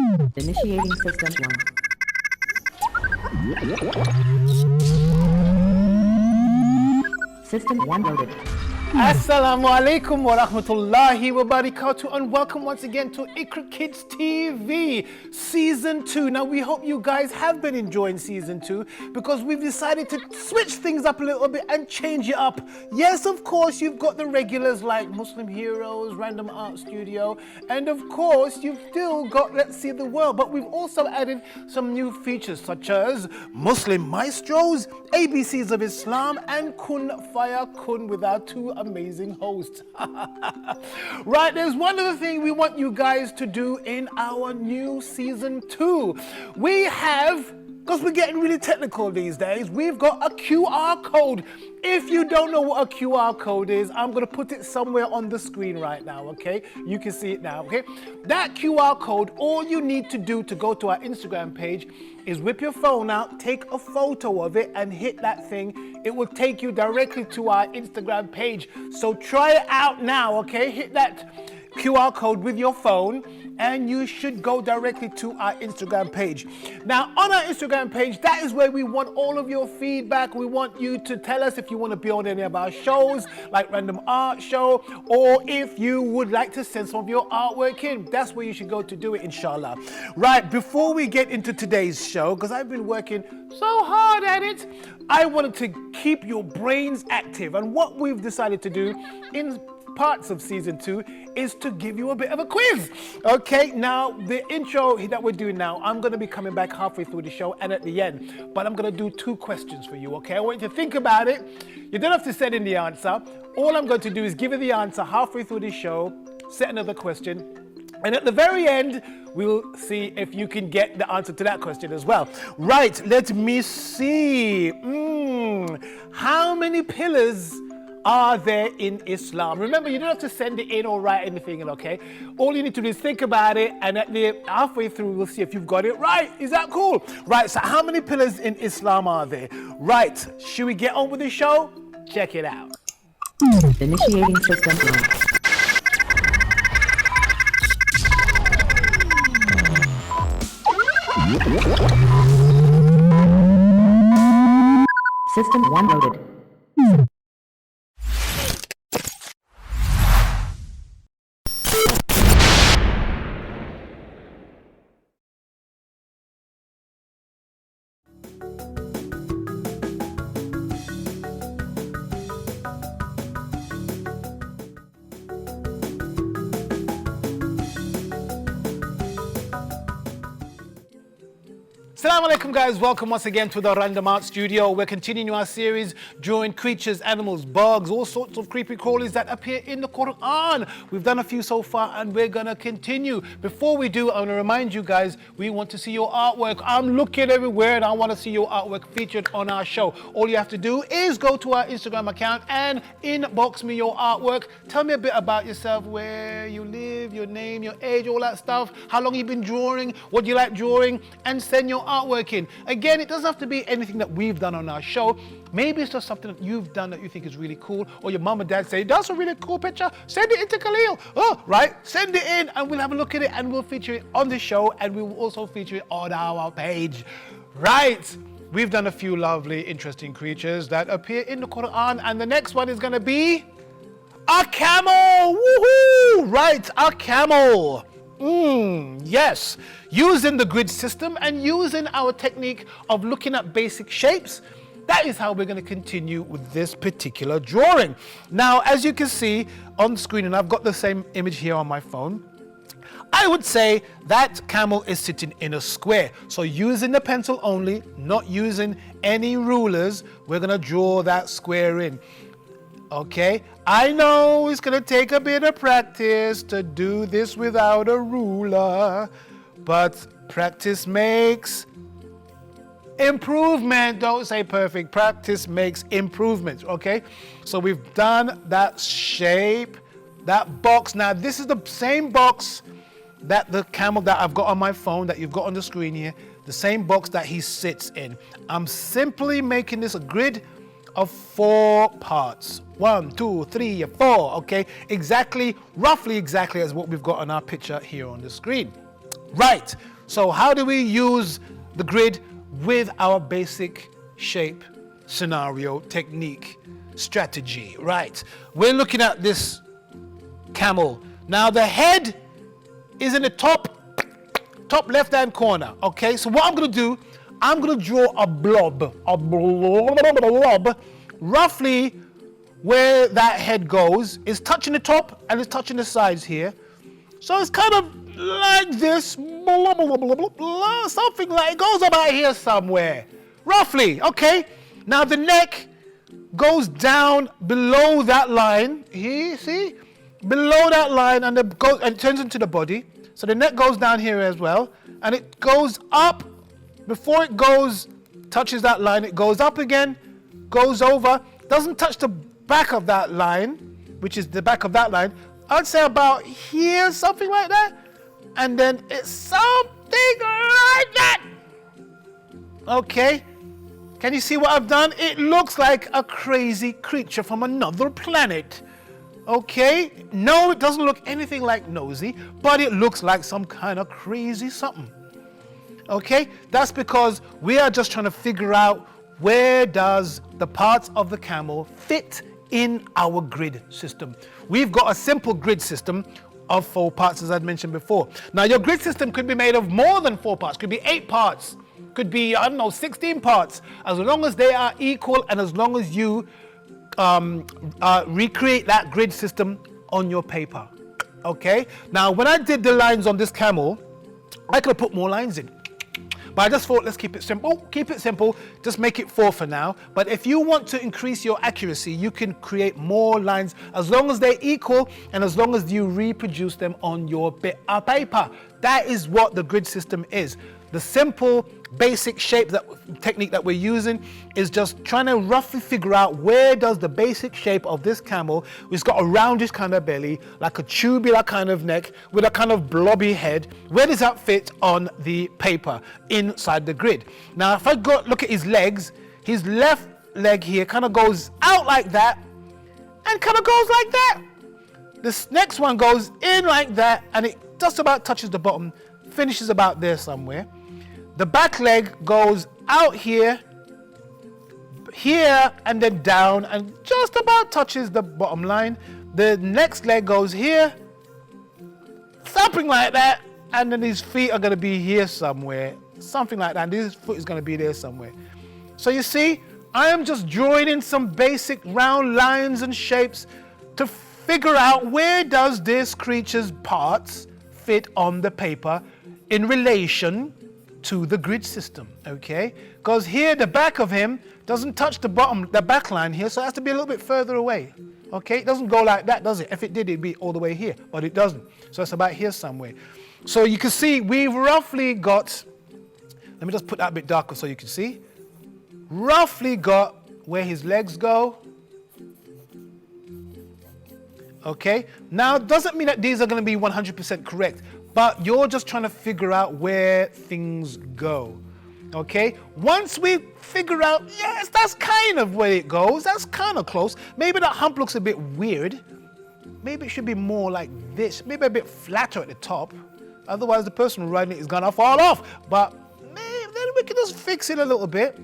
Initiating system 1. System 1 loaded. Assalamu alaikum wa rahmatullahi wa barakatuh, and welcome once again to IQRA Kids TV Season 2. Now we hope you guys have been enjoying Season 2 because we've decided to switch things up a little bit and change it up. Yes, of course, you've got the regulars like Muslim Heroes, Random Art Studio, and of course you've still got Let's See the World, but we've also added some new features such as Muslim Maestros, ABCs of Islam, and Kun Faya Kun with our two amazing hosts. Right, there's one other thing we want you guys to do in our new Season 2. We have, because we're getting really technical these days, we've got a QR code. If you don't know what a QR code is, I'm going to put it somewhere on the screen right now, okay? You can see it now, okay? That QR code, all you need to do to go to our Instagram page is whip your phone out, take a photo of it, and hit that thing. It will take you directly to our Instagram page. So try it out now, okay? Hit that QR code with your phone and you should go directly to our Instagram page. Now on our Instagram page, that is where we want all of your feedback. We want you to tell us if you want to be on any of our shows like Random Art Show, or if you would like to send some of your artwork in. That's where you should go to do it, inshallah. Right, before we get into today's show, because I've been working so hard at it, I wanted to keep your brains active, and what we've decided to do in parts of Season 2 is to give you a bit of a quiz. Okay, now the intro that we're doing now, I'm going to be coming back halfway through the show and at the end, but I'm going to do two questions for you, okay? I want you to think about it. You don't have to send in the answer. All I'm going to do is give you the answer halfway through the show, set another question, and at the very end, we'll see if you can get the answer to that question as well. Right, let me see. How many pillars are there in Islam? Remember, you don't have to send it in or write anything in, okay? All you need to do is think about it, and at the halfway through, we'll see if you've got it right. Is that cool? Right, so how many pillars in Islam are there? Right, should we get on with the show? Check it out. Initiating system 1. System 1 loaded. Assalamu alaikum guys, welcome once again to the Random Art Studio. We're continuing our series drawing creatures, animals, bugs, all sorts of creepy crawlies that appear in the Quran. We've done a few so far and we're gonna continue. Before we do, I wanna remind you guys, we want to see your artwork. I'm looking everywhere and I wanna see your artwork featured on our show. All you have to do is go to our Instagram account and inbox me your artwork. Tell me a bit about yourself, where you live, your name, your age, all that stuff, how long you've been drawing, what you like drawing, and send your artwork in. Again, it doesn't have to be anything that we've done on our show. Maybe it's just something that you've done that you think is really cool, or your mom and dad say, that's a really cool picture, send it in to Khaleel. Oh, right, send it in and we'll have a look at it and we'll feature it on the show, and we will also feature it on our page. Right, we've done a few lovely, interesting creatures that appear in the Quran, and the next one is gonna be a camel. Woohoo! Right, a camel. Yes, using the grid system and using our technique of looking at basic shapes, that is how we're going to continue with this particular drawing. Now, as you can see on the screen, and I've got the same image here on my phone, I would say that camel is sitting in a square. So using the pencil only, not using any rulers, we're going to draw that square in. Okay, I know it's gonna take a bit of practice to do this without a ruler, but practice makes improvement. Don't say perfect, practice makes improvement, okay? So we've done that shape, that box. Now this is the same box that the camel that I've got on my phone, that you've got on the screen here, the same box that he sits in. I'm simply making this a grid of 4 parts. 1, 2, 3, 4, okay? Exactly, roughly exactly as what we've got on our picture here on the screen. Right, so how do we use the grid with our basic shape, scenario, technique, strategy? Right, we're looking at this camel. Now the head is in the top left-hand corner, okay? So what I'm gonna do, I'm gonna draw a blob, roughly where that head goes. Is touching the top and it's touching the sides here. So it's kind of like this, something like, it goes about here somewhere, roughly, okay? Now the neck goes down below that line, here, see? Below that line, and it turns into the body. So the neck goes down here as well, and it goes up. Before it touches that line, it goes up again, goes over, doesn't touch the back of that line, which is the back of that line. I'd say about here, something like that. And then it's something like that. Okay, can you see what I've done? It looks like a crazy creature from another planet. Okay, no, it doesn't look anything like nosy, but it looks like some kind of crazy something. Okay, that's because we are just trying to figure out where does the parts of the camel fit in our grid system. We've got a simple grid system of 4 parts, as I'd mentioned before. Now your grid system could be made of more than 4 parts, could be 8 parts, could be, 16 parts, as long as they are equal and as long as you recreate that grid system on your paper. Okay, now when I did the lines on this camel, I could have put more lines in, but I just thought, let's keep it simple, just make it 4 for now. But if you want to increase your accuracy, you can create more lines as long as they're equal and as long as you reproduce them on your bit of paper. That is what the grid system is. The simple basic shape technique that we're using is just trying to roughly figure out where does the basic shape of this camel, which has got a roundish kind of belly, like a tubular kind of neck with a kind of blobby head, where does that fit on the paper inside the grid? Now if I look at his legs, his left leg here kind of goes out like that and kind of goes like that. This next one goes in like that and it just about touches the bottom, finishes about there somewhere. The back leg goes out here, and then down and just about touches the bottom line. The next leg goes here, something like that, and then his feet are going to be here somewhere, something like that, and his foot is going to be there somewhere. So you see, I am just drawing in some basic round lines and shapes to figure out where does this creature's parts fit on the paper in relation to the grid system, okay? Because here the back of him doesn't touch the back line here, so it has to be a little bit further away, okay? It doesn't go like that, does it? If it did, it'd be all the way here, but it doesn't. So it's about here somewhere. So you can see we've roughly got, let me just put that a bit darker so you can see, roughly got where his legs go. Okay, now doesn't mean that these are going to be 100% correct, but you're just trying to figure out where things go. Okay, once we figure out, yes, that's kind of where it goes, that's kind of close. Maybe that hump looks a bit weird. Maybe it should be more like this, maybe a bit flatter at the top. Otherwise, the person riding it is going to fall off. But maybe then we can just fix it a little bit.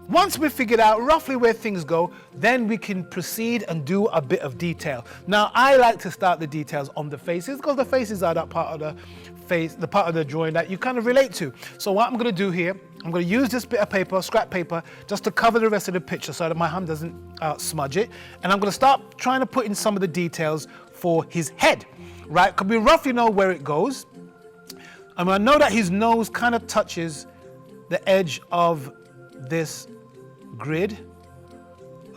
Once we figured out roughly where things go, then we can proceed and do a bit of detail. Now, I like to start the details on the faces because the faces are that part of the face, the part of the drawing that you kind of relate to. So what I'm going to do here, I'm going to use this bit of paper, scrap paper, just to cover the rest of the picture so that my hand doesn't smudge it. And I'm going to start trying to put in some of the details for his head, right? Because we roughly know where it goes. And I know that his nose kind of touches the edge of this grid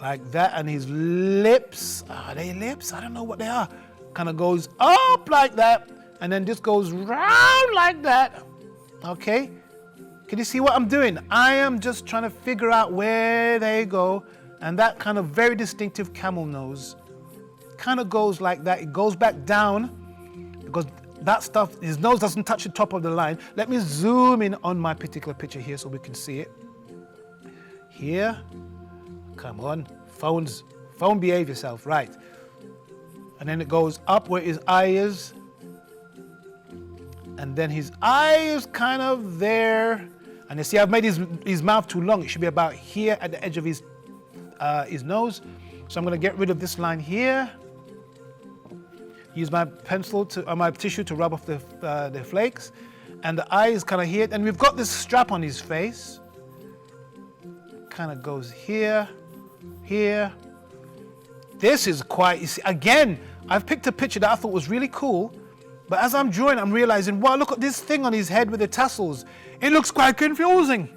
like that, and his lips, are they lips? I don't know what they are. Kind of goes up like that, and then this goes round like that. Okay, can you see what I'm doing? I am just trying to figure out where they go, and that kind of very distinctive camel nose kind of goes like that. It goes back down because that stuff, his nose doesn't touch the top of the line. Let me zoom in on my particular picture here so we can see it. Here, come on, phone behave yourself, right. And then it goes up where his eye is, And then his eye is kind of there. And you see, I've made his mouth too long. It should be about here at the edge of his nose. So I'm going to get rid of this line here. Use my pencil to, my tissue to rub off the flakes. And the eye is kind of here. And we've got this strap on his face. Kind of goes here, here. This is quite, you see, again, I've picked a picture that I thought was really cool. But as I'm drawing, I'm realizing, wow, look at this thing on his head with the tassels. It looks quite confusing.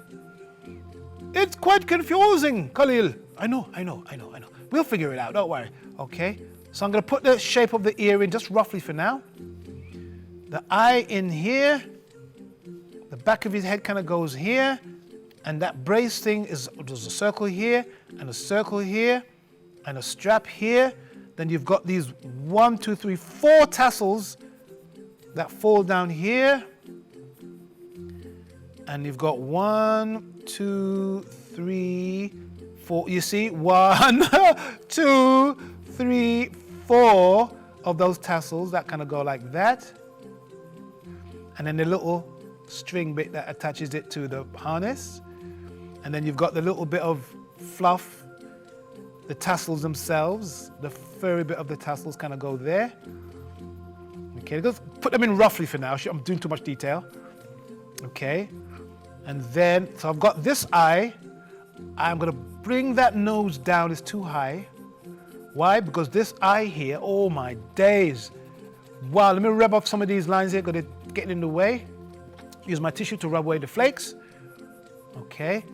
It's quite confusing, Khaleel. I know. We'll figure it out, don't worry. Okay, so I'm gonna put the shape of the ear in just roughly for now. The eye in here. The back of his head kind of goes here. And that brace thing there's a circle here, and a circle here, and a strap here. Then you've got these 1, 2, 3, 4 tassels that fall down here. And you've got 1, 2, 3, 4. You see, 1, 2, 3, 4 of those tassels that kind of go like that. And then the little string bit that attaches it to the harness. And then you've got the little bit of fluff, the tassels themselves, the furry bit of the tassels kind of go there. Okay, let's put them in roughly for now. I'm doing too much detail. Okay, and then, so I've got this eye. I'm gonna bring that nose down, it's too high. Why? Because this eye here, oh my days. Wow, let me rub off some of these lines here, because they're getting in the way. Use my tissue to rub away the flakes. Okay,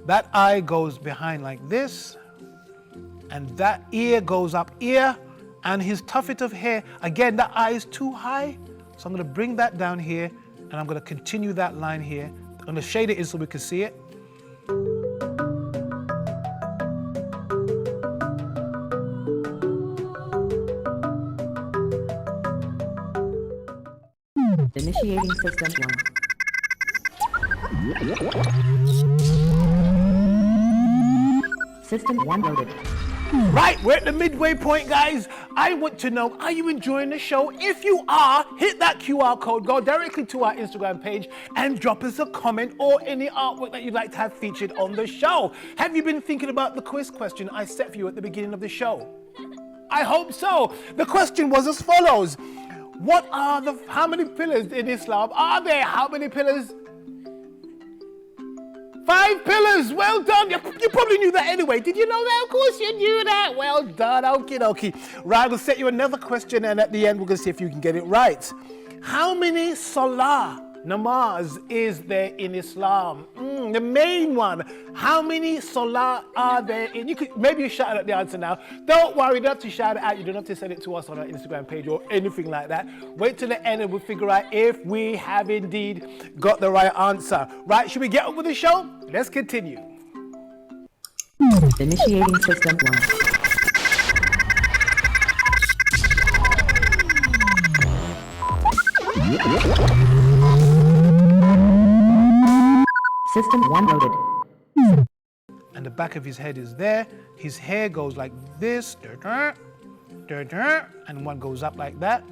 that eye goes behind like this. And that ear goes up here. And his tuffet of hair, again, that eye is too high. So I'm gonna bring that down here, and I'm gonna continue that line here. I'm gonna shade it in so we can see it. Initiating system 1. System 1 loaded. Right, we're at the midway point, guys. I want to know, are you enjoying the show? If you are, hit that QR code, go directly to our Instagram page and drop us a comment or any artwork that you'd like to have featured on the show. Have you been thinking about the quiz question I set for you at the beginning of the show? I hope so. The question was as follows. How many pillars in Islam are there? How many pillars? 5 pillars, well done. You probably knew that anyway. Did you know that? Of course you knew that. Well done, okie dokie. Right, we'll set you another question, and at the end we're going to see if you can get it right. How many salah, namaz, is there in Islam? The main one. How many salah are there in? Maybe you shout out the answer now. Don't worry, you don't have to shout it out. You don't have to send it to us on our Instagram page or anything like that. Wait till the end and we'll figure out if we have indeed got the right answer. Right, should we get on with the show? Let's continue. Initiating system 1. System 1 loaded. And the back of his head is there. His hair goes like this, and one goes up like that.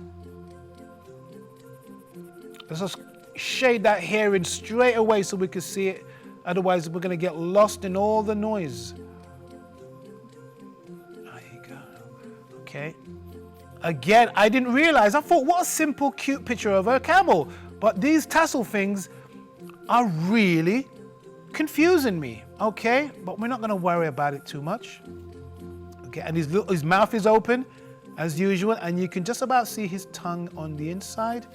Let's just shade that hair in straight away so we can see it. Otherwise, we're going to get lost in all the noise. There you go. Okay. Again, I didn't realize. I thought, what a simple, cute picture of a camel. But these tassel things are really confusing me. Okay, but we're not going to worry about it too much. Okay, and his mouth is open as usual, and you can just about see his tongue on the inside.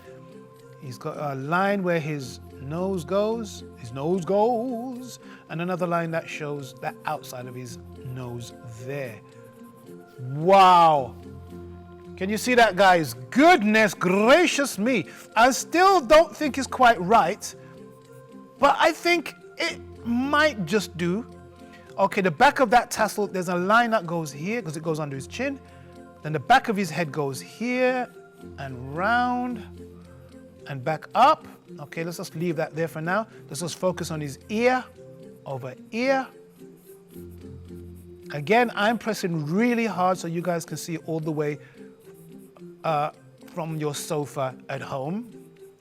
He's got a line where his nose goes, and another line that shows the outside of his nose there. Wow. Can you see that, guys? Goodness gracious me. I still don't think it's quite right, but I think it might just do. Okay, the back of that tassel, there's a line that goes here because it goes under his chin. Then the back of his head goes here and round and back up. Okay, let's just leave that there for now. Let's just focus on his ear, over ear. Again, I'm pressing really hard so you guys can see all the way from your sofa at home.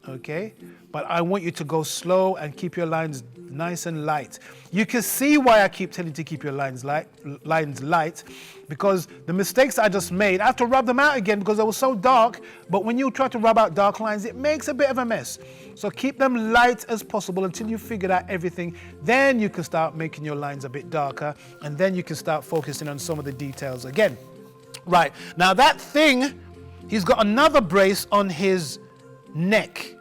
okay? But I want you to go slow and keep your lines nice and light. You can see why I keep telling you to keep your lines light, because the mistakes I just made, I have to rub them out again because they were so dark, but when you try to rub out dark lines, it makes a bit of a mess. So keep them light as possible until you figured out everything. Then you can start making your lines a bit darker, and then you can start focusing on some of the details again. Right, now that thing, he's got another brace on his neck.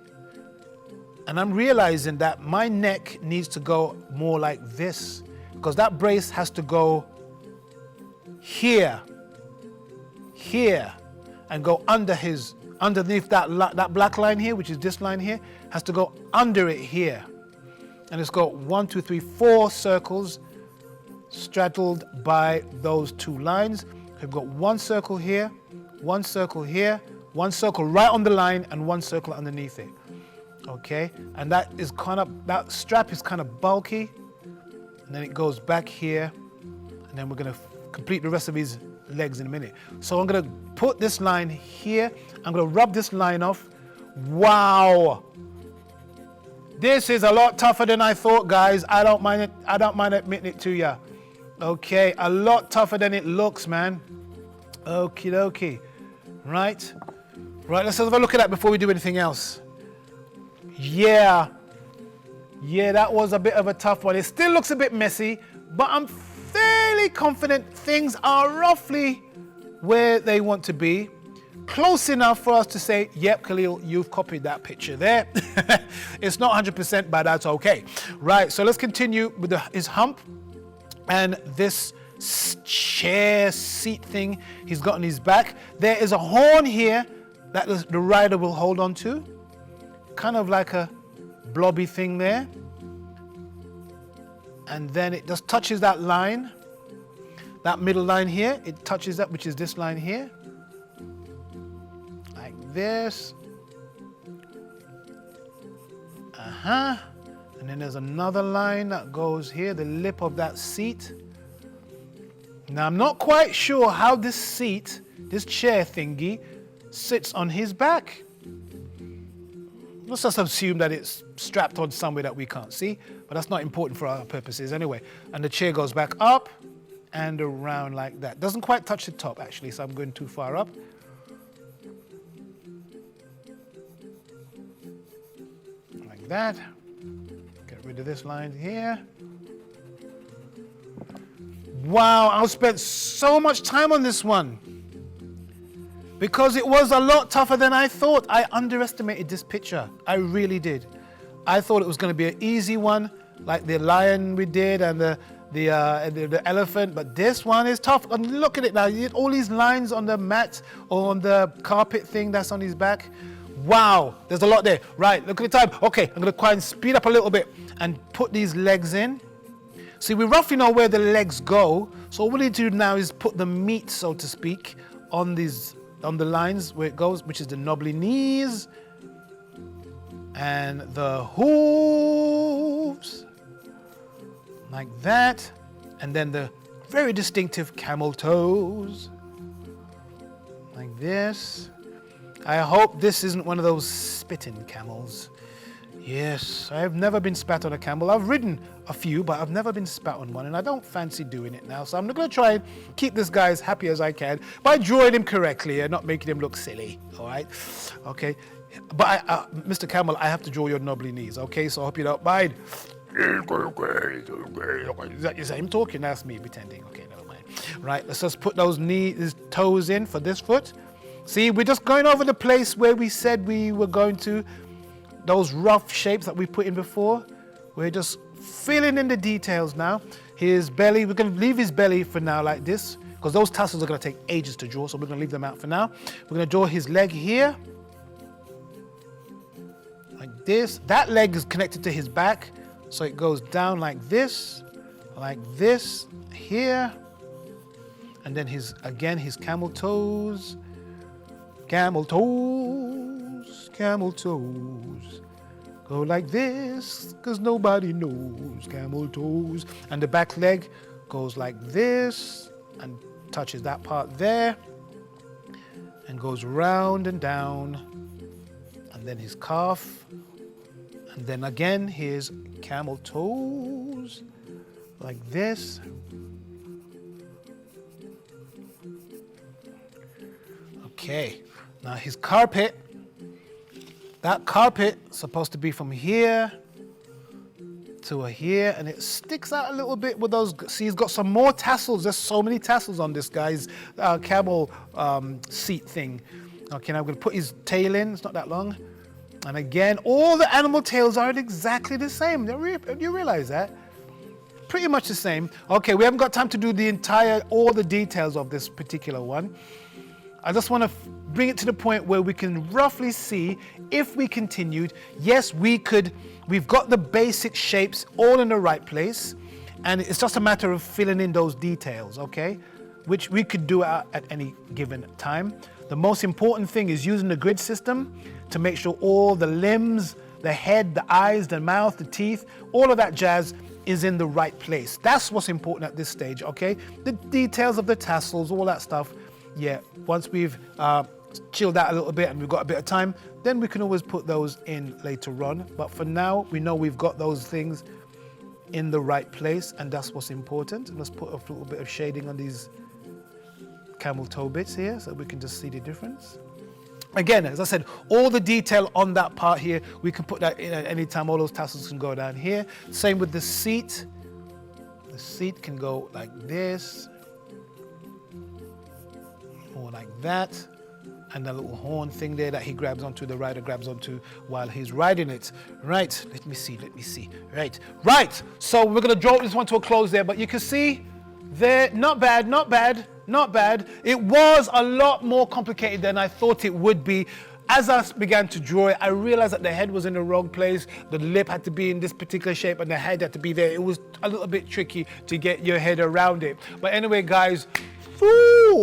And I'm realizing that my neck needs to go more like this, because that brace has to go here, and go underneath that black line here, which is this line here, has to go under it here. And it's got 1, 2, 3, 4 circles straddled by those 2 lines. We've got 1 circle here, 1 circle here, 1 circle right on the line, and 1 circle underneath it. Okay, and that strap is kind of bulky, and then it goes back here, and then we're going to complete the rest of his legs in a minute. So I'm going to put this line here. I'm going to rub this line off. Wow, this is a lot tougher than I thought, guys. I don't mind it. I don't mind admitting it to you. Okay, a lot tougher than it looks, man. Okie dokie. Right, let's have a look at that before we do anything else. Yeah, that was a bit of a tough one. It still looks a bit messy, but I'm fairly confident things are roughly where they want to be. Close enough for us to say, yep, Khaleel, you've copied that picture there. It's not 100%, but that's okay. Right, so let's continue with his hump and this chair seat thing he's got on his back. There is a horn here that the rider will hold on to. Kind of like a blobby thing there, and then it just touches that line, that middle line here. It touches that, which is this line here, like this. And then there's another line that goes here, the lip of that seat. Now I'm not quite sure how this seat, this chair thingy, sits on his back. Let's just assume that it's strapped on somewhere that we can't see, but that's not important for our purposes anyway. And the chair goes back up and around like that. Doesn't quite touch the top actually, so I'm going too far up. Like that. Get rid of this line here. Wow, I've spent so much time on this one, because it was a lot tougher than I thought. I underestimated this picture. I really did. I thought it was going to be an easy one, like the lion we did and the elephant, but this one is tough. And look at it now. You get all these lines on the mat or on the carpet thing that's on his back. Wow, there's a lot there. Right, look at the time. Okay, I'm going to try and speed up a little bit and put these legs in. See, we roughly know where the legs go, so all we need to do now is put the meat, so to speak, on the lines where it goes, which is the knobbly knees and the hooves, like that, and then the very distinctive camel toes, like this. I hope this isn't one of those spitting camels. Yes, I have never been spat on a camel. I've ridden a few, but I've never been spat on one, and I don't fancy doing it now. So I'm going to try and keep this guy as happy as I can by drawing him correctly and not making him look silly, all right? Okay, but Mr. Camel, I have to draw your knobbly knees, okay? So I hope you don't mind. Is that him talking? That's me pretending. Okay, never mind. Right, let's just put those toes in for this foot. See, we're just going over the place where we said we were going to. Those rough shapes that we put in before, we're just filling in the details now. His belly, we're going to leave his belly for now like this, because those tassels are going to take ages to draw, so we're going to leave them out for now. We're going to draw his leg here, like this. That leg is connected to his back, so it goes down like this here, and then his camel toes, camel toes, camel toes. Go like this, because nobody knows. Camel toes. And the back leg goes like this and touches that part there and goes round and down and and then his calf, and then again his camel toes, like this. Okay, now his carpet, that carpet is supposed to be from here to here, and it sticks out a little bit with those. See, he's got some more tassels. There's so many tassels on this guy's camel seat thing. Okay, now I'm going to put his tail in. It's not that long. And again, all the animal tails are exactly the same. Do you realize that? Pretty much the same. Okay, we haven't got time to do all the details of this particular one. I just want to bring it to the point where we can roughly see if we continued. Yes, we could. We've got the basic shapes all in the right place, and it's just a matter of filling in those details, okay? Which we could do at any given time. The most important thing is using the grid system to make sure all the limbs, the head, the eyes, the mouth, the teeth, all of that jazz is in the right place. That's what's important at this stage, okay? The details of the tassels, all that stuff, yeah, once we've chilled out a little bit and we've got a bit of time, then we can always put those in later on. But for now, we know we've got those things in the right place, and that's what's important. And let's put a little bit of shading on these camel toe bits here so we can just see the difference. Again, as I said, all the detail on that part here, we can put that in at any time. All those tassels can go down here. Same with the seat. The seat can go like this, or like that. And that little horn thing there that he grabs onto, the rider grabs onto while he's riding it. Right, let me see. Right, so we're gonna draw this one to a close there, but you can see there, not bad. It was a lot more complicated than I thought it would be. As I began to draw it, I realized that the head was in the wrong place, the lip had to be in this particular shape, and the head had to be there. It was a little bit tricky to get your head around it. But anyway, guys,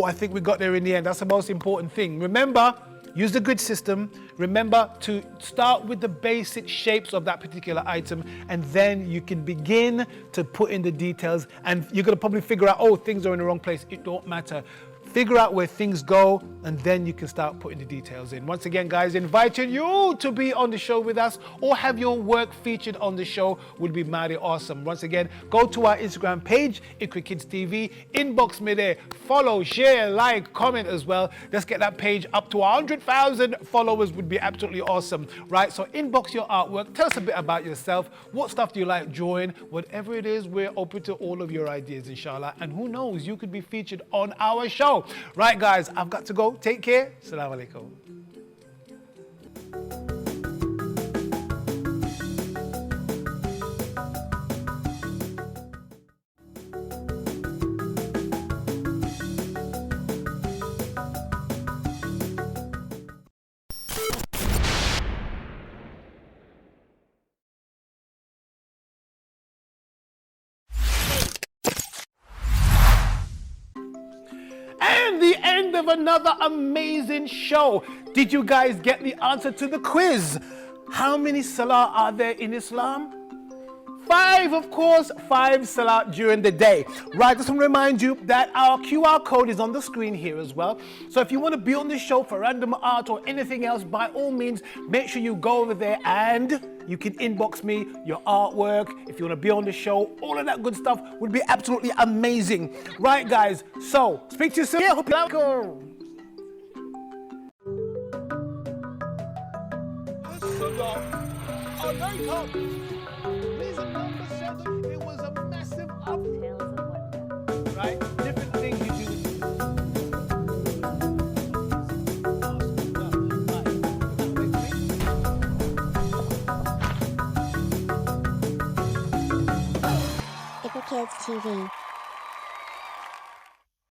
I think we got there in the end. That's the most important thing. Remember, use the grid system. Remember to start with the basic shapes of that particular item, and then you can begin to put in the details, and you're going to probably figure out, oh, things are in the wrong place. It don't matter. Figure out where things go, and then you can start putting the details in. Once again, guys, inviting you to be on the show with us or have your work featured on the show would be mighty awesome. Once again, go to our Instagram page, IQRA Kids TV, inbox me there, follow, share, like, comment as well. Let's get that page up to 100,000 followers would be absolutely awesome, right? So inbox your artwork, tell us a bit about yourself, what stuff do you like drawing, whatever it is, we're open to all of your ideas, inshallah, and who knows, you could be featured on our show. Right, guys, I've got to go. Take care. Assalamu alaikum. And the end of another amazing show. Did you guys get the answer to the quiz? How many salah are there in Islam? 5, of course, 5 salah during the day. Right, just want to remind you that our QR code is on the screen here as well. So if you want to be on the show for random art or anything else, by all means, make sure you go over there and you can inbox me your artwork. If you want to be on the show, all of that good stuff would be absolutely amazing. Right, guys, so speak to you soon. Yeah, hope you like it. It was a massive up. Right? Different things you do. IQRA Kids TV.